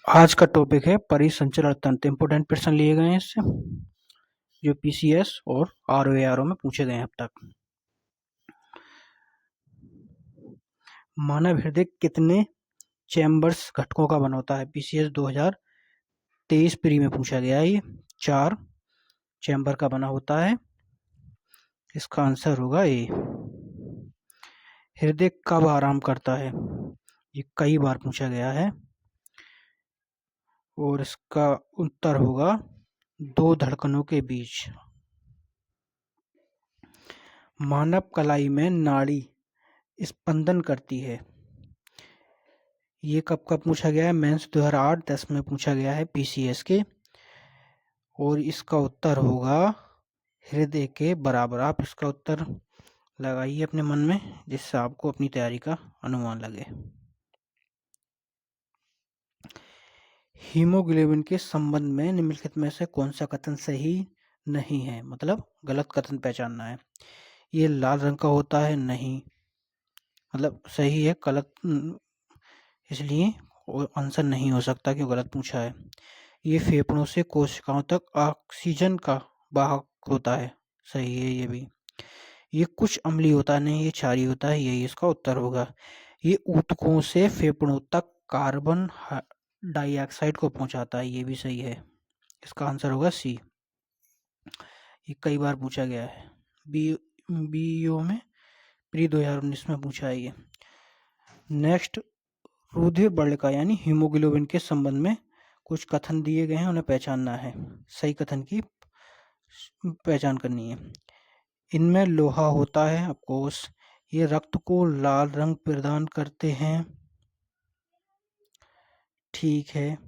आज का टॉपिक है परिसंचरण तंत्र। इंपोर्टेंट प्रश्न लिए गए हैं इससे, जो पीसीएस और आरओ में पूछे गए हैं अब तक। मानव हृदय कितने चैम्बर्स घटकों का बना होता है? पीसीएस 2023 प्री में पूछा गया है। ये 4 चैम्बर का बना होता है। इसका आंसर होगा ए। हृदय कब आराम करता है? ये कई बार पूछा गया है और इसका उत्तर होगा 2 धड़कनों के बीच। मानव कलाई में नाड़ी स्पंदन करती है। ये कब कब पूछा गया है? मेंस 2008-10 में पूछा गया है पीसीएस के, और इसका उत्तर होगा हृदय के बराबर। आप इसका उत्तर लगाइए अपने मन में, जिससे आपको अपनी तैयारी का अनुमान लगे। हीमोग्लोबिन के संबंध में निम्नलिखित में से कौन सा कथन सही नहीं है? मतलब गलत कथन पहचानना है। ये लाल रंग का होता है, नहीं, मतलब सही है, गलत इसलिए आंसर नहीं हो सकता क्यों गलत पूछा है। ये फेफड़ों से कोशिकाओं तक ऑक्सीजन का वाहक होता है, सही है ये भी। ये कुछ अम्लीय होता है, नहीं, ये क्षारीय होता है, यही इसका उत्तर होगा। ये ऊतकों से फेफड़ों तक कार्बन डाइऑक्साइड को पहुंचाता है, ये भी सही है। इसका आंसर होगा सी। ये कई बार पूछा गया है, बीईओ में प्री 2019 में पूछा है ये। नेक्स्ट, रुधिर बर्लिका यानी हीमोग्लोबिन के संबंध में कुछ कथन दिए गए हैं, उन्हें पहचानना है। सही कथन की पहचान करनी है। इनमें लोहा होता है, ऑफकोर्स। ये रक्त को लाल रंग प्रदान करते हैं, ठीक है।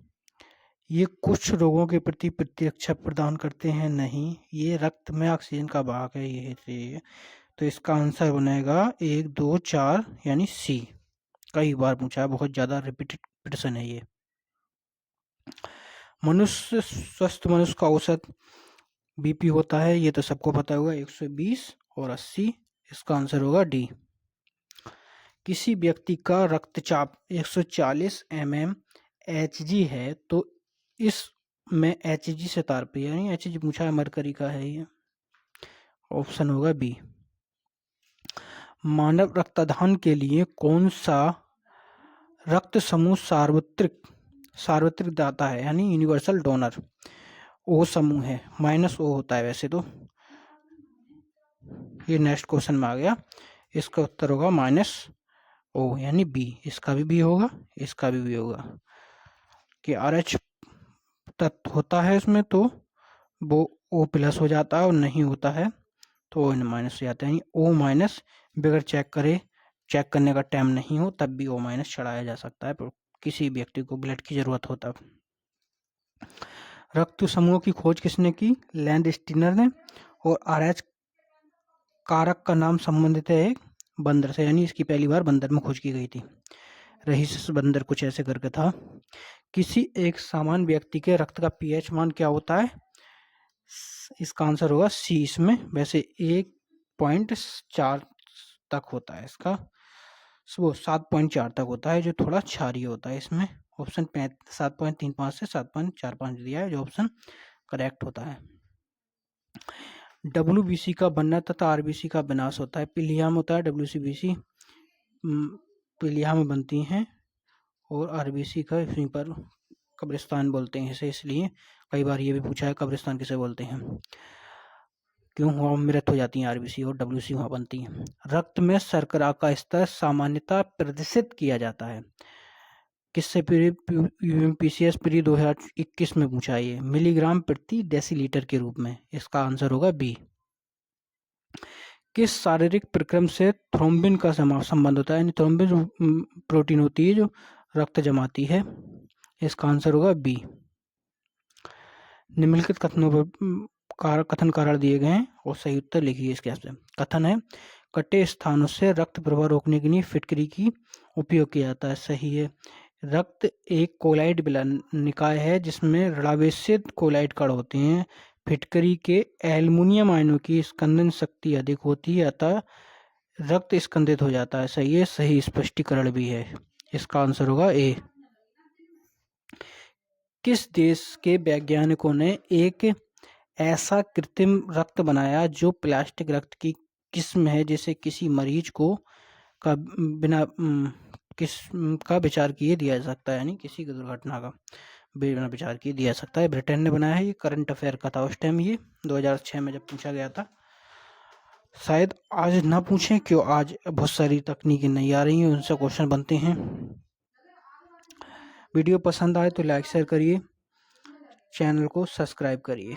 ये कुछ रोगों के प्रति प्रतिरक्षा प्रदान करते हैं, नहीं। ये रक्त में ऑक्सीजन का वाहक है, ये तो इसका आंसर बनेगा 1, 2, 4 यानी सी। कई बार पूछा है, बहुत ज्यादा रिपीटेड प्रश्न है ये। स्वस्थ मनुष्य का औसत बीपी होता है, ये तो सबको पता होगा, 120 और 80। इसका आंसर होगा डी। किसी व्यक्ति का रक्तचाप 140 mm Hg है, तो इसमें Hg से तात्पर्य, यानी Hg पूछा है, मरकरी का है ये। ऑप्शन होगा बी। मानव रक्तदान के लिए कौन सा रक्त समूह सार्वत्रिक दाता है, यानी यूनिवर्सल डोनर? ओ समूह है, -O होता है वैसे तो। ये नेक्स्ट क्वेश्चन में आ गया। इसका उत्तर होगा -O यानी बी। इसका भी बी होगा, इसका भी बी होगा कि RH तत्व होता है इसमें, तो वो O+ हो जाता है, और नहीं होता है तो O- हो जाता है। यानी O- बगैर चेक करने का टाइम नहीं हो तब भी O- चढ़ाया जा सकता है, पर किसी व्यक्ति को ब्लड की जरूरत हो तब। रक्त समूह की खोज किसने की? लैंडस्टीनर ने। और RH कारक का नाम संबंधित है एक बंदर से, यानी इसकी पहली बार बंदर में खोज की गई थी। रहीस बंदर कुछ ऐसे करके था। किसी एक सामान्य व्यक्ति के रक्त का पीएच मान क्या होता है? इसका आंसर होगा सी। इसमें वैसे 1.4 तक होता है, इसका वो 7.4 तक होता है, जो थोड़ा क्षारीय होता है इसमें। ऑप्शन 7.35 से 7.45 दिया है, जो ऑप्शन करेक्ट होता है। WBC का बनना तथा RBC का विनाश होता है, पीलिया में होता है WBC, पीलिया में बनती हैं, और RBC का इसी पर कब्रिस्तान बोलते हैं इसे, इसलिए कई बार ये भी पूछा है कब्रिस्तान किसे बोलते हैं, क्यों वहाँ मृत हो जाती हैं RBC और WC वहाँ बनती हैं। रक्त में शर्करा का स्तर सामान्यतः प्रदर्शित किया जाता है किससे? पीसीएस प्री 2021 में पूछा है ये, मिलीग्राम प्रति डेसीलीटर के रूप में। इसका आंसर होगा बी। किस शारीरिक प्रक्रम से थ्रोम्बिन का संबंध होता है? यानी थ्रोम्बिन प्रोटीन होती है जो रक्त जमाती है। इसका आंसर होगा बी। निम्नलिखित कथनों पर कथन कारण दिए गए हैं और सही उत्तर लिखिए इसके आपसे। कथन है, कटे स्थानों से रक्त प्रवाह रोकने के लिए फिटकरी की उपयोग किया जाता है, सही है। रक्त एक कोलाइड निकाय है जिसमें ऋणावेशित कोलाइड कण होते हैं। फिटकरी के एल्युमिनियम आयनों की स्कंदन शक्ति अधिक होती है, अतः रक्त स्कंदित हो जाता है, सही है। सही स्पष्टीकरण भी है, इसका आंसर होगा ए। किस देश के वैज्ञानिकों ने एक ऐसा कृत्रिम रक्त बनाया जो प्लास्टिक रक्त की किस्म है जिसे किसी मरीज को का बिना किस्म का विचार किए दिया जा सकता है, यानी किसी की दुर्घटना का बिना विचार किए दिया जा सकता है। ब्रिटेन ने बनाया है। ये करंट अफेयर का था उस टाइम, ये 2006 में जब पूछा गया था। शायद आज ना पूछें, क्यों आज बहुत सारी तकनीकें नई आ रही हैं, उनसे क्वेश्चन बनते हैं। वीडियो पसंद आए तो लाइक शेयर करिए, चैनल को सब्सक्राइब करिए।